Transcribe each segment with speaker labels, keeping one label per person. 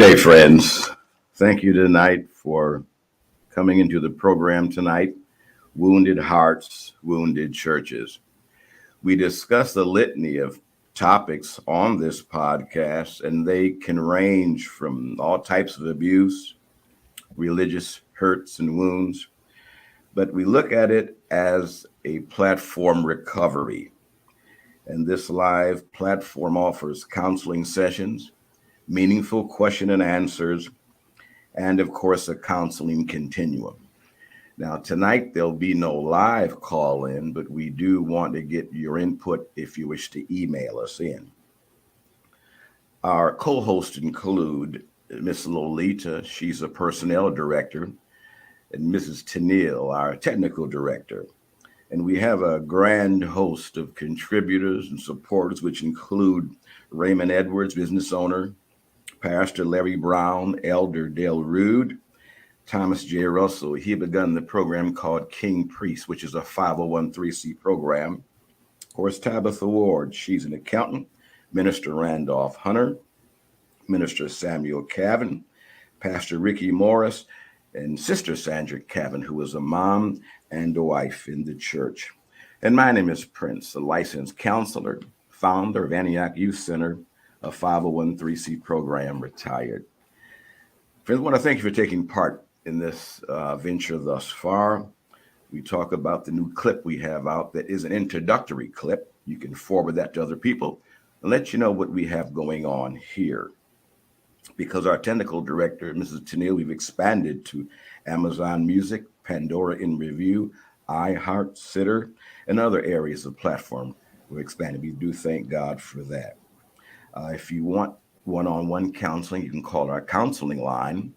Speaker 1: day, friends. Thank you tonight for coming into the program tonight. Wounded Hearts, Wounded Churches. We discuss a litany of topics on this podcast, and they can range from all types of abuse, religious hurts and wounds, but we look at it as a platform recovery. And this live platform offers counseling sessions, meaningful question and answers, and of course, a counseling continuum. Now, tonight there'll be no live call in, but we do want to get your input if you wish to email us in. Our co hosts include Miss Lolita, she's a personnel director, and Mrs. Tennille, our technical director. And we have a grand host of contributors and supporters, which include Raymond Edwards, business owner, Pastor Larry Brown, Elder Dale Rude, Thomas J. Russell. He begun the program called King Priest, which is a 501c program. Of course, Tabitha Ward, she's an accountant. Minister Randolph Hunter, Minister Samuel Cavan, Pastor Ricky Morris, and Sister Sandra Cavan, who is a mom and a wife in the church. And my name is Prince, a licensed counselor, founder of Antioch Youth Center, a 501c program, retired. Friends, I want to thank you for taking part in this venture thus far. We talk about the new clip we have out that is an introductory clip. You can forward that to other people and let you know what we have going on here. Because our technical director, Mrs. Tennille, we've expanded to Amazon Music, Pandora in Review, iHeart, Sitter, and other areas of platform. We're expanding. We do thank God for that. If you want one-on-one counseling, you can call our counseling line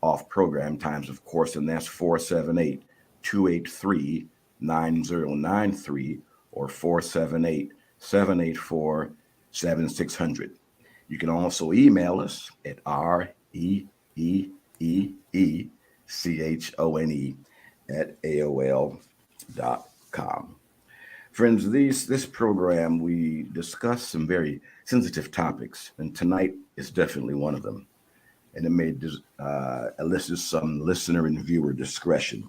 Speaker 1: off program times, of course, and that's 478-283-9093 or 478-784-7600. You can also email us at reeechone@aol.com. Friends, this program, we discuss some very sensitive topics, and tonight is definitely one of them. And it may elicit some listener and viewer discretion.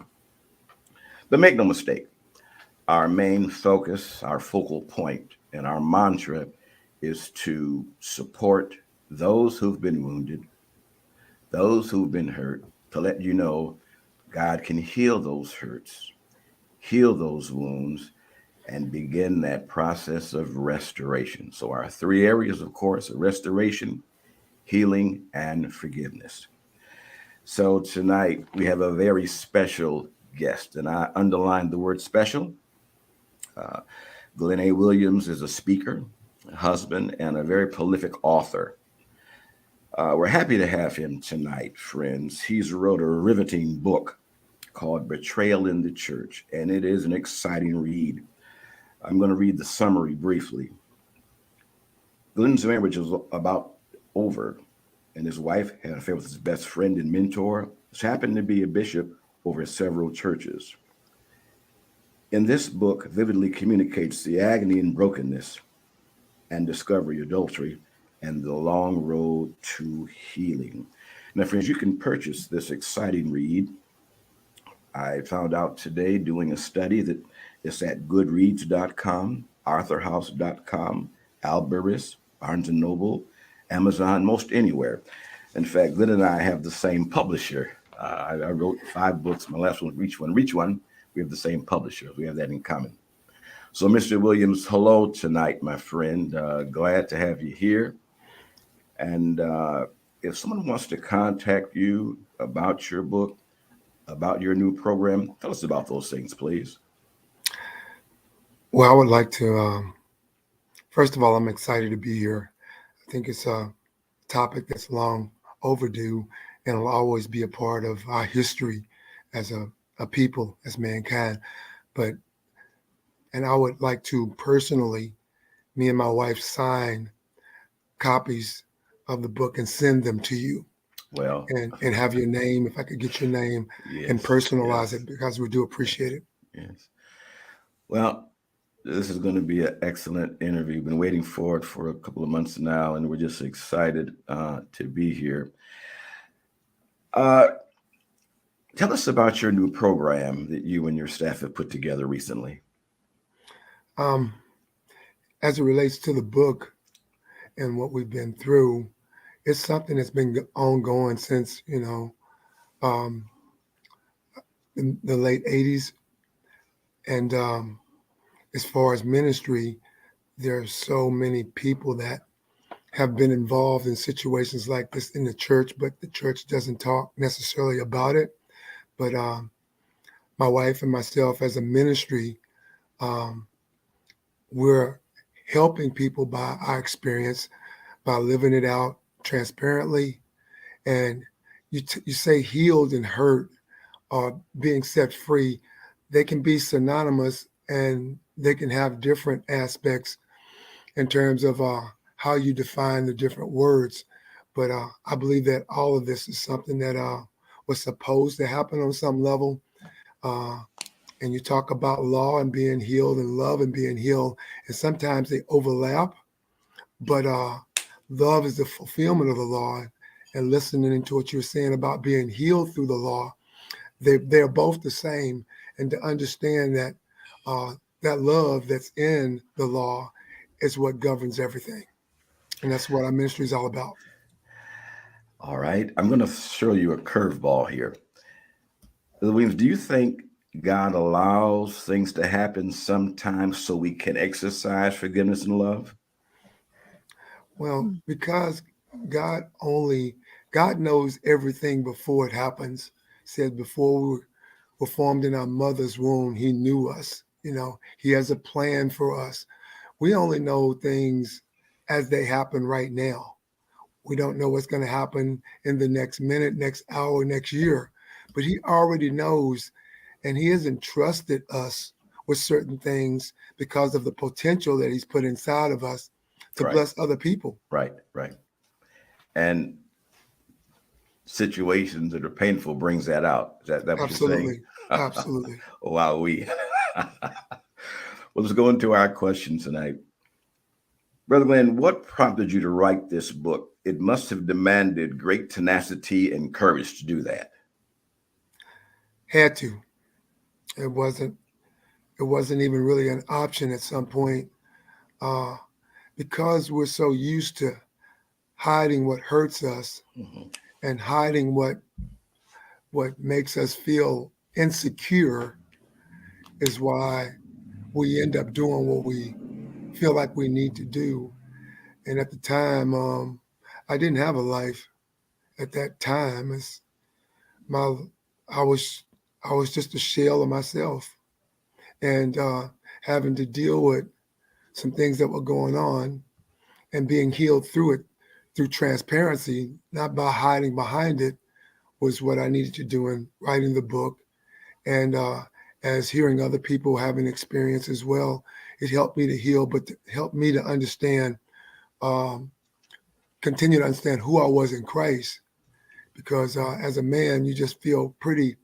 Speaker 1: But make no mistake, our main focus, our focal point, and our mantra is to support those who've been wounded, those who've been hurt, to let you know God can heal those hurts, heal those wounds, and begin that process of restoration. So our three areas, of course, are restoration, healing, and forgiveness. So tonight we have a very special guest, and I underline the word special. Glenn A. Williams is a speaker, a husband, and a very prolific author. We're happy to have him tonight, friends. He's wrote a riveting book called Betrayal in the Church, and it is an exciting read. I'm going to read the summary briefly. Glenn's marriage was about over, and his wife had an affair with his best friend and mentor, who happened to be a bishop over several churches. In this book, vividly communicates the agony and brokenness and discovery, adultery, and the long road to healing. Now, friends, you can purchase this exciting read. I found out today doing a study that it's at goodreads.com, arthurhouse.com, Alberus, Barnes & Noble, Amazon, most anywhere. In fact, Glenn and I have the same publisher. I wrote 5 books. My last one, Reach One. We have the same publisher. We have that in common. So, Mr. Williams, hello tonight, my friend. Glad to have you here. And if someone wants to contact you about your book, about your new program, tell us about those things, please.
Speaker 2: Well, I would like to, first of all, I'm excited to be here. I think it's a topic that's long overdue and will always be a part of our history as a people, as mankind. And I would like to personally, me and my wife, sign copies of the book and send them to you.
Speaker 1: Well,
Speaker 2: and have your name, if I could get your name,
Speaker 1: yes,
Speaker 2: and personalize it, because we do appreciate it.
Speaker 1: Yes. Well, this is going to be an excellent interview. Been waiting for it for a couple of months now, and we're just excited to be here. Uh, Tell us about your new program that you and your staff have put together recently.
Speaker 2: Um, as it relates to the book and what we've been through, it's something that's been ongoing since, um, in the late 80s. And as far as ministry, there are so many people that have been involved in situations like this in the church, but the church doesn't talk necessarily about it. But my wife and myself, as a ministry, um, we're helping people by our experience, by living it out transparently. And you say healed and hurt or being set free, they can be synonymous and they can have different aspects in terms of how you define the different words. But I believe that all of this is something that was supposed to happen on some level. Uh, and you talk about law and being healed and love and being healed, and sometimes they overlap. But love is the fulfillment of the law. And listening to what you're saying about being healed through the law, they're both the same. And to understand that uh, that love that's in the law is what governs everything. And that's what our ministry is all about.
Speaker 1: All right. I'm going to show you a curveball here. Williams, do you think God allows things to happen sometimes so we can exercise forgiveness and love?
Speaker 2: Well, because God only God knows everything before it happens. Said before were formed in our mother's womb, He knew us. He has a plan for us. We only know things as they happen right now. We don't know what's going to happen in the next minute, next hour, next year. But He already knows, and He has entrusted us with certain things because of the potential that He's put inside of us to
Speaker 1: Right,
Speaker 2: bless other people.
Speaker 1: right, right. And situations that are painful brings that out. Is that what you're saying?
Speaker 2: Absolutely. Absolutely.
Speaker 1: Wow, we. Well, let's go into our questions tonight. Brother Glenn, what prompted you to write this book? It must have demanded great tenacity and courage to do that.
Speaker 2: Had to. It wasn't. It wasn't even really an option at some point, uh, because we're so used to hiding what hurts us
Speaker 1: Mhm.
Speaker 2: and hiding what makes us feel insecure is why we end up doing what we feel like we need to do. And at the time, I didn't have a life at that time. It's my I was I was just a shell of myself, and having to deal with some things that were going on and being healed through it through transparency, not by hiding behind it, was what I needed to do in writing the book. And as hearing other people having experience as well, it helped me to heal, but helped me to understand, um, continue to understand who I was in Christ. Because as a man, you just feel pretty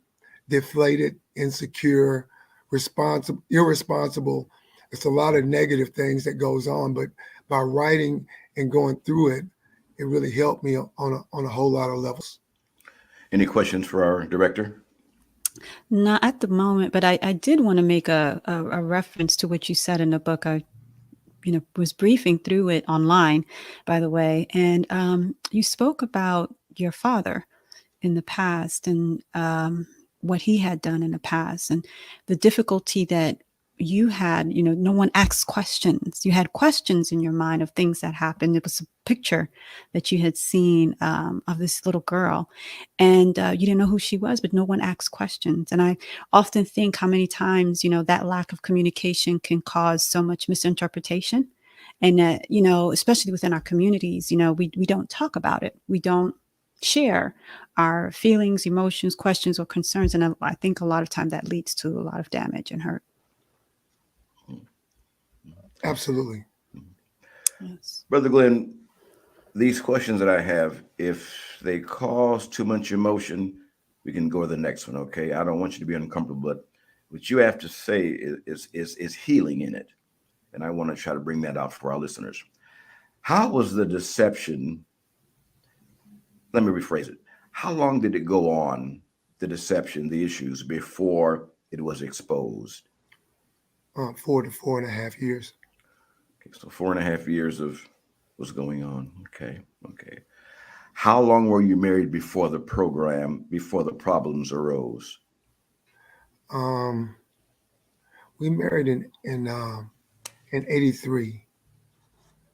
Speaker 2: deflated, insecure, responsible, irresponsible. It's a lot of negative things that goes on, but by writing and going through it, it really helped me on a whole lot of levels.
Speaker 1: Any questions for our director?
Speaker 3: Not at the moment, but I did want to make a reference to what you said in the book. I, was briefing through it online, by the way, and you spoke about your father in the past and what he had done in the past and the difficulty that you had. No one asked questions. You had questions in your mind of things that happened. It was a picture that you had seen of this little girl, and you didn't know who she was, but no one asked questions. And I often think how many times that lack of communication can cause so much misinterpretation, and that especially within our communities, we don't talk about it. We don't share our feelings, emotions, questions, or concerns. And I think a lot of time that leads to a lot of damage and hurt.
Speaker 2: Absolutely.
Speaker 3: Yes.
Speaker 1: Brother Glenn, these questions that I have, if they cause too much emotion, we can go to the next one, okay? I don't want you to be uncomfortable, but what you have to say is healing in it. And I want to try to bring that out for our listeners. How was the deception? Let me rephrase it. How long did it go on, the deception, the issues, before it was exposed?
Speaker 2: 4 to 4.5 years.
Speaker 1: Okay, so 4.5 years of what's going on. Okay, okay. How long were you married before the program, before the problems arose?
Speaker 2: Um, we married in '83,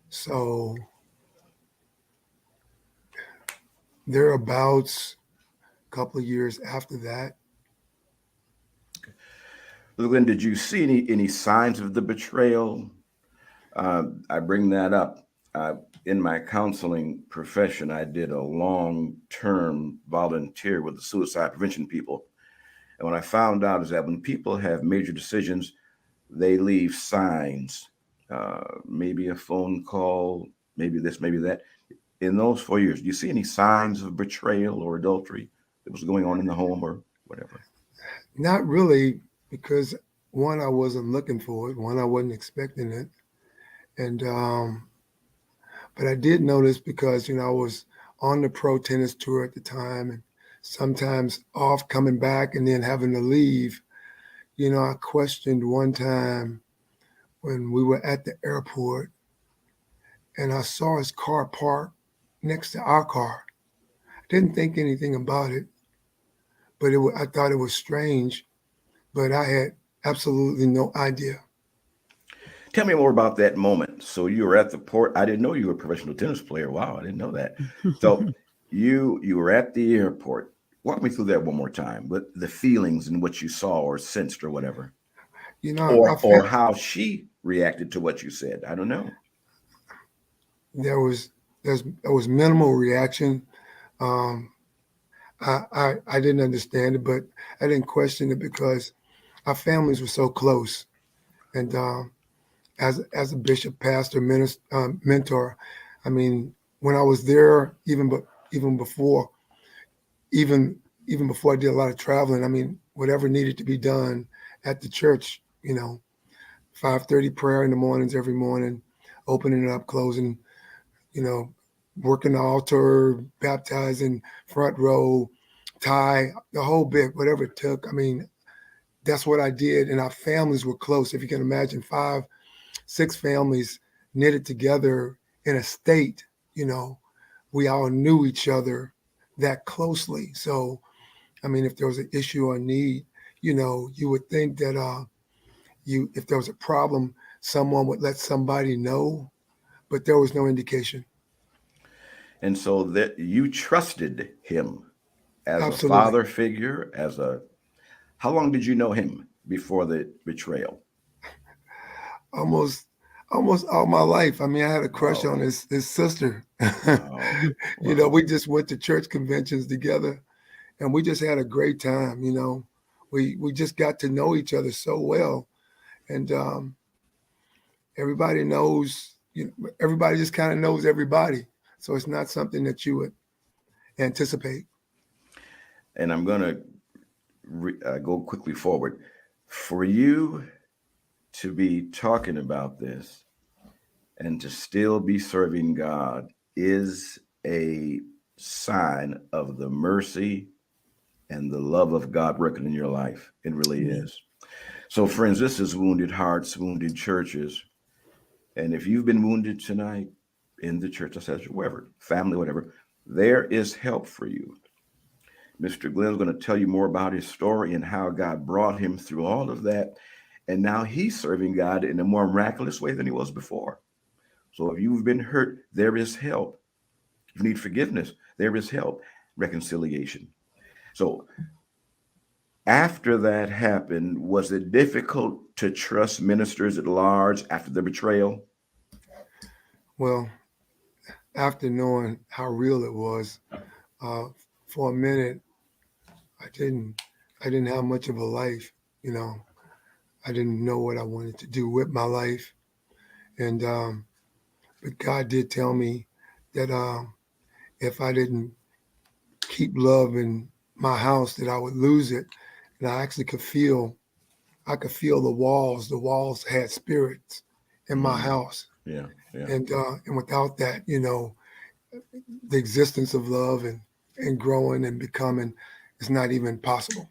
Speaker 2: so thereabouts a couple of years after that.
Speaker 1: Glenn, did you see any signs of the betrayal? I bring that up. Uh, in my counseling profession, I did a long-term volunteer with the suicide prevention people. And what I found out is that when people have major decisions, they leave signs, maybe a phone call, maybe this, maybe that. In those 4 years, do you see any signs of betrayal or adultery that was going on in the home or whatever?
Speaker 2: Not really, because one, I wasn't looking for it. One, I wasn't expecting it. And but I did notice because I was on the pro tennis tour at the time, and sometimes off coming back and then having to leave. I questioned one time when we were at the airport, and I saw his car parked next to our car. I didn't think anything about it, but I thought it was strange, but I had absolutely no idea.
Speaker 1: Tell me more about that moment. So you were at the port. I didn't know you were a professional tennis player. Wow, I didn't know that. So you were at the airport. Walk me through that one more time. But the feelings and what you saw or sensed or whatever,
Speaker 2: I
Speaker 1: or
Speaker 2: felt
Speaker 1: how she reacted to what you said. I don't know.
Speaker 2: there was there was minimal reaction. Um, I didn't understand it, but I didn't question it because our families were so close. And as a bishop, pastor, minister, mentor, I mean, when I was there, even before, even even before I did a lot of traveling, I mean, whatever needed to be done at the church, 5:30 prayer in the mornings every morning, opening it up, closing, you know, working the altar, baptizing, front row, tie, the whole bit, whatever it took. I mean, that's what I did. And our families were close. If you can imagine 5, 6 families knitted together in a state, you know, we all knew each other that closely. So, I mean, if there was an issue or need, you would think that if there was a problem, someone would let somebody know, but there was no indication.
Speaker 1: And so that you trusted him as a
Speaker 2: Absolutely.
Speaker 1: father figure, how long did you know him before the betrayal?
Speaker 2: Almost almost all my life. I mean, I had a crush
Speaker 1: Oh,
Speaker 2: on his sister.
Speaker 1: wow, wow.
Speaker 2: We just went to church conventions together, and we just had a great time. We just got to know each other so well, and everybody knows. Everybody just kind of knows everybody, so it's not something that you would anticipate.
Speaker 1: And I'm going to go quickly forward. For you to be talking about this and to still be serving God is a sign of the mercy and the love of God working in your life. It really
Speaker 3: Amen.
Speaker 1: is. So, friends, this is Wounded Hearts, Wounded Churches. And if you've been wounded tonight in the church, wherever, family, whatever, there is help for you. Mr. Glenn's going to tell you more about his story and how God brought him through all of that. And now he's serving God in a more miraculous way than he was before. So if you've been hurt, there is help. If you need forgiveness, there is help, reconciliation. So after that happened, was it difficult to trust ministers at large after the betrayal?
Speaker 2: Well, after knowing how real it was, uh, for a minute, I didn't I didn't have much of a life. You know, I didn't know what I wanted to do with my life, and but God did tell me that if I didn't keep love in my house, that I would lose it. And I could feel the walls. The walls had spirits in my
Speaker 1: Mm,
Speaker 2: house,
Speaker 1: yeah, yeah.
Speaker 2: and without that, the existence of love and and growing and becoming is not even possible.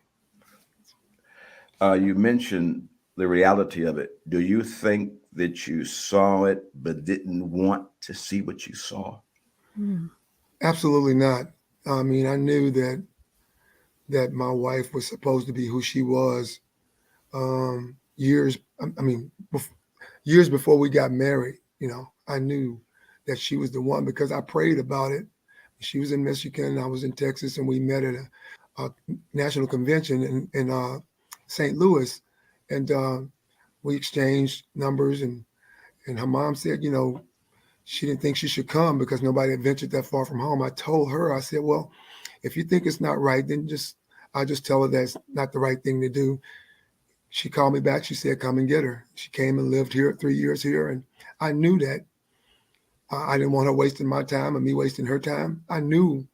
Speaker 1: You mentioned the reality of it. Do you think that you saw it but didn't want to see what you saw?
Speaker 3: Mm.
Speaker 2: Absolutely not. I mean, I knew that my wife was supposed to be who she was years. I mean, years before we got married. I knew that she was the one because I prayed about it. She was in Michigan, I was in Texas, and we met at a national convention in St. Louis, and we exchanged numbers. And her mom said, she didn't think she should come because nobody had ventured that far from home. I told her, I said, well, if you think it's not right, then I'll just tell her that's not the right thing to do. She called me back. She said, come and get her. She came and lived here 3 years here. And I knew that I didn't want her wasting my time and me wasting her time. I knew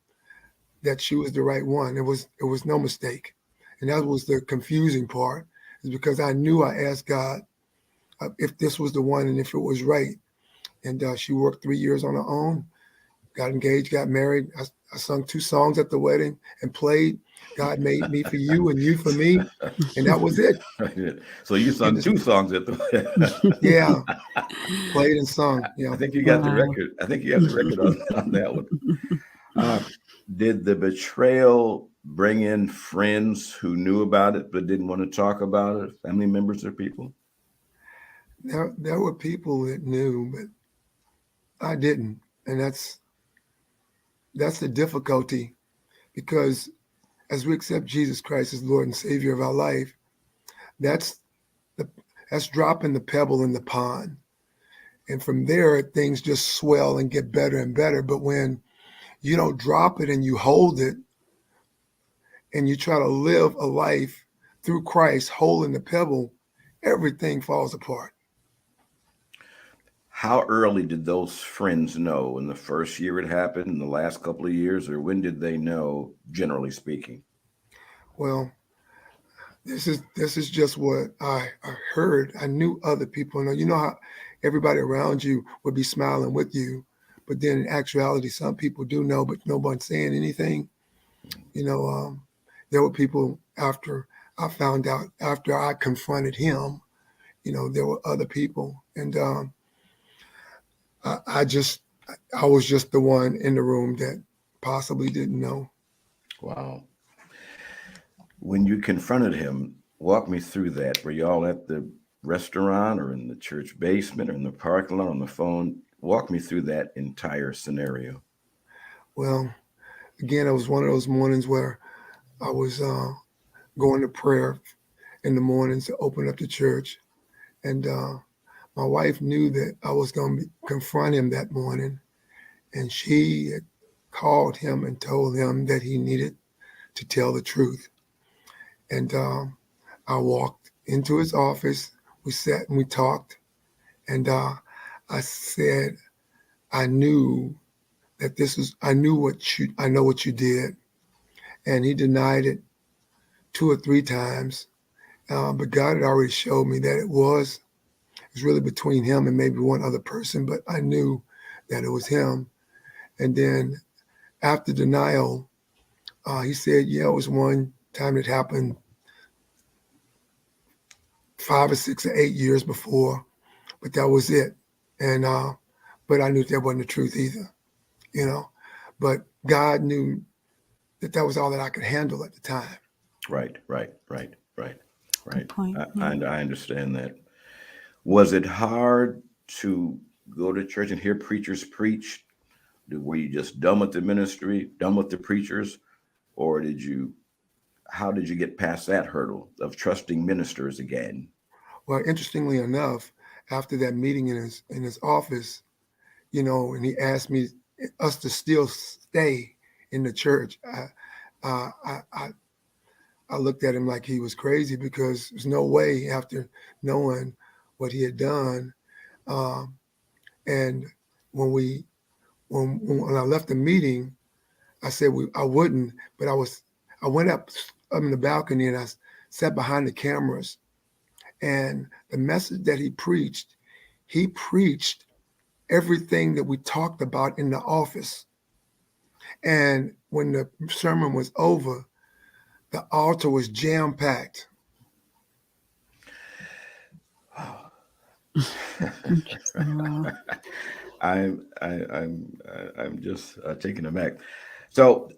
Speaker 2: that she was the right one. It was no mistake. And that was the confusing part, is because I knew I asked God if this was the one and if it was right. And she worked 3 years on her own, got engaged, got married. I sung 2 songs at the wedding and played God Made Me for You and You for Me. And that was it.
Speaker 1: So you
Speaker 2: And
Speaker 1: sung 2 songs at the.
Speaker 2: yeah, played and sung.
Speaker 1: I think you got the
Speaker 3: Wow.
Speaker 1: record. I think you have the record on that one. Uh, did the betrayal bring in friends who knew about it but didn't want to talk about it? Family members or people?
Speaker 2: There were people that knew, but I didn't. And that's the difficulty, because as we accept Jesus Christ as Lord and Savior of our life, that's the that's dropping the pebble in the pond. And from there, things just swell and get better and better. But when you don't drop it and you hold it and you try to live a life through Christ, holding the pebble, everything falls apart.
Speaker 1: How early did those friends know? In the first year it happened, in the last couple of years, or when did they know, generally speaking?
Speaker 2: Well, this is just what I heard. I knew other people. You know how everybody around you would be smiling with you, but then in actuality, some people do know, but no one's saying anything. You know, there were people after I found out, after I confronted him. There were other people, and I was just the one in the room that possibly didn't know.
Speaker 1: Wow. When you confronted him, walk me through that. Were y'all at the restaurant or in the church basement or in the parking lot on the phone? Walk me through that entire scenario.
Speaker 2: Well, again, it was one of those mornings where I was going to prayer in the mornings to open up the church. And my wife knew that I was going to confront him that morning. And she had called him and told him that he needed to tell the truth. And I walked into his office. We sat and we talked. And I said, I knew I know what you did. And he denied it 2 or 3 times. But God had already showed me that it was really between him and maybe one other person, but I knew that it was him. And then after denial, he said, yeah, it was one time it happened 5 or 6 or 8 years before, but that was it. And but I knew that wasn't the truth either, you know. But God knew that was all that I could handle at the time.
Speaker 1: Right, right, right, right,
Speaker 3: Good
Speaker 1: right.
Speaker 3: point.
Speaker 1: I understand that. Was it hard to go to church and hear preachers preach? Were you just done with the ministry, done with the preachers, or how did you get past that hurdle of trusting ministers again?
Speaker 2: Well, interestingly enough, after that meeting in his office, and he asked us to still stay in the church. Uh, I, I I looked at him like he was crazy, because there's no way, after knowing what he had done. Um, and when we when I left the meeting, I said I wouldn't, but I went up in the balcony and I sat behind the cameras. And the message that he preached everything that we talked about in the office. And when the sermon was over, the altar was jam-packed.
Speaker 3: Interesting. Wow.
Speaker 1: I'm just taken aback. So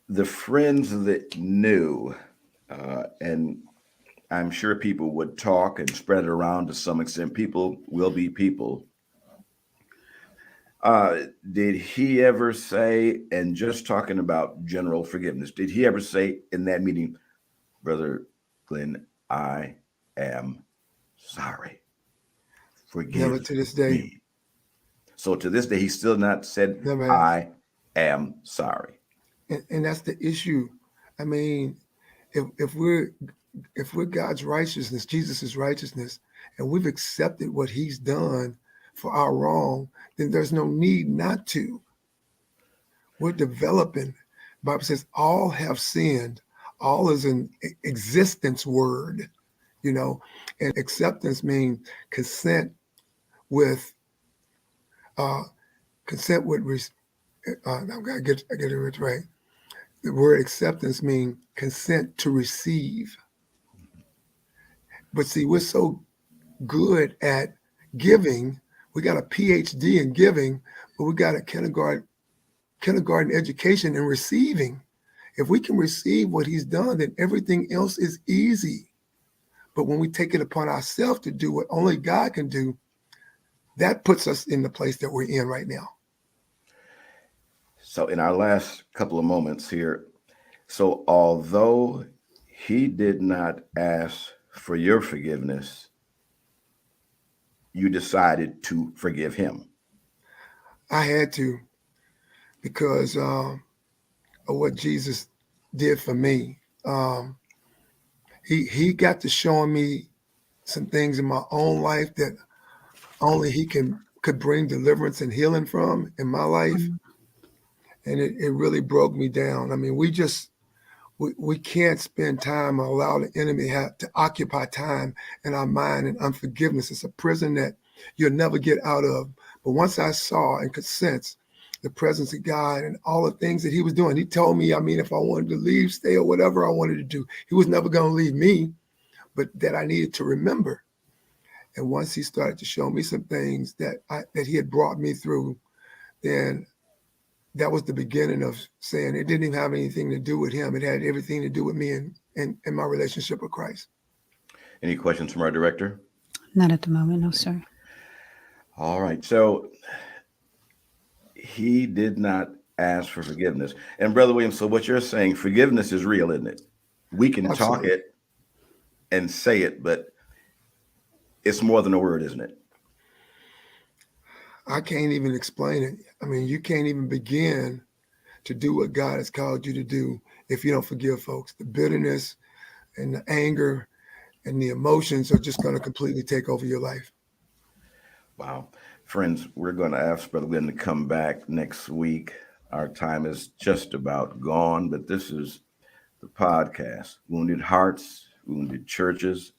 Speaker 1: the friends that knew, and I'm sure people would talk and spread it around to some extent. People will be people. Did he ever say, and just talking about general forgiveness, did he ever say in that meeting, Brother Glenn, I am sorry.
Speaker 2: Never
Speaker 1: Forgive
Speaker 2: to this day.
Speaker 1: me. So to this day, he's still not said,
Speaker 2: Never has.
Speaker 1: I am sorry.
Speaker 2: And that's the issue. I mean, if we're God's righteousness, Jesus' righteousness, and we've accepted what he's done for our wrong, then there's no need not to. We're developing. The Bible says all have sinned. All is an existence word, and acceptance means consent with I gotta get it right. The word acceptance means consent to receive. But see, we're so good at giving. We got a PhD in giving, but we got a kindergarten education in receiving. If we can receive what he's done, then everything else is easy. But when we take it upon ourselves to do what only God can do, that puts us in the place that we're in right now.
Speaker 1: So in our last couple of moments here, so although he did not ask for your forgiveness, you decided to forgive him.
Speaker 2: I had to, because of what Jesus did for me. He got to showing me some things in my own life that only he could bring deliverance and healing from in my life. And it really broke me down. I mean, we can't spend time or allow the enemy to occupy time in our mind, and unforgiveness. It's a prison that you'll never get out of. But once I saw and could sense the presence of God and all the things that he was doing, he told me, I mean, if I wanted to leave, stay, or whatever I wanted to do, he was never going to leave me, but that I needed to remember. And once he started to show me some things that he had brought me through, then that was the beginning of saying it didn't even have anything to do with him. It had everything to do with me and my relationship with Christ.
Speaker 1: Any questions from our director?
Speaker 3: Not at the moment, no, sir.
Speaker 1: All right. So he did not ask for forgiveness. And Brother Williams, so what you're saying, forgiveness is real, isn't it? We can
Speaker 2: Absolutely.
Speaker 1: talk it and say it, but it's more than a word, isn't it?
Speaker 2: I can't even explain it. I mean, you can't even begin to do what God has called you to do if you don't forgive folks. The bitterness and the anger and the emotions are just going to completely take over your life.
Speaker 1: Wow. Friends, we're going to ask Brother Glenn to come back next week. Our time is just about gone, but this is the podcast, Wounded Hearts, Wounded Churches.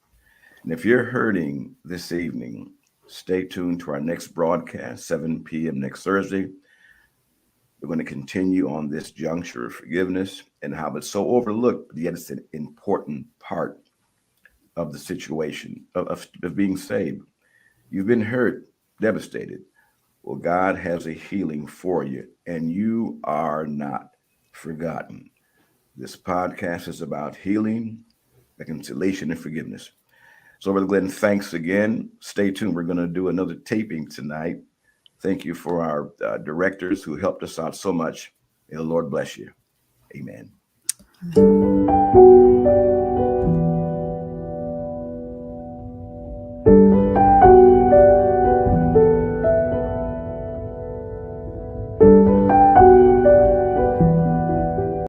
Speaker 1: And if you're hurting this evening, stay tuned to our next broadcast, 7 p.m. next Thursday. We're going to continue on this juncture of forgiveness and how it's so overlooked, but yet it's an important part of the situation of being saved. You've been hurt, devastated. Well, God has a healing for you, and you are not forgotten. This podcast is about healing, reconciliation, and forgiveness. So, Brother Glenn, thanks again. Stay tuned. We're going to do another taping tonight. Thank you for our directors who helped us out so much. May the Lord bless you. Amen.
Speaker 3: Amen.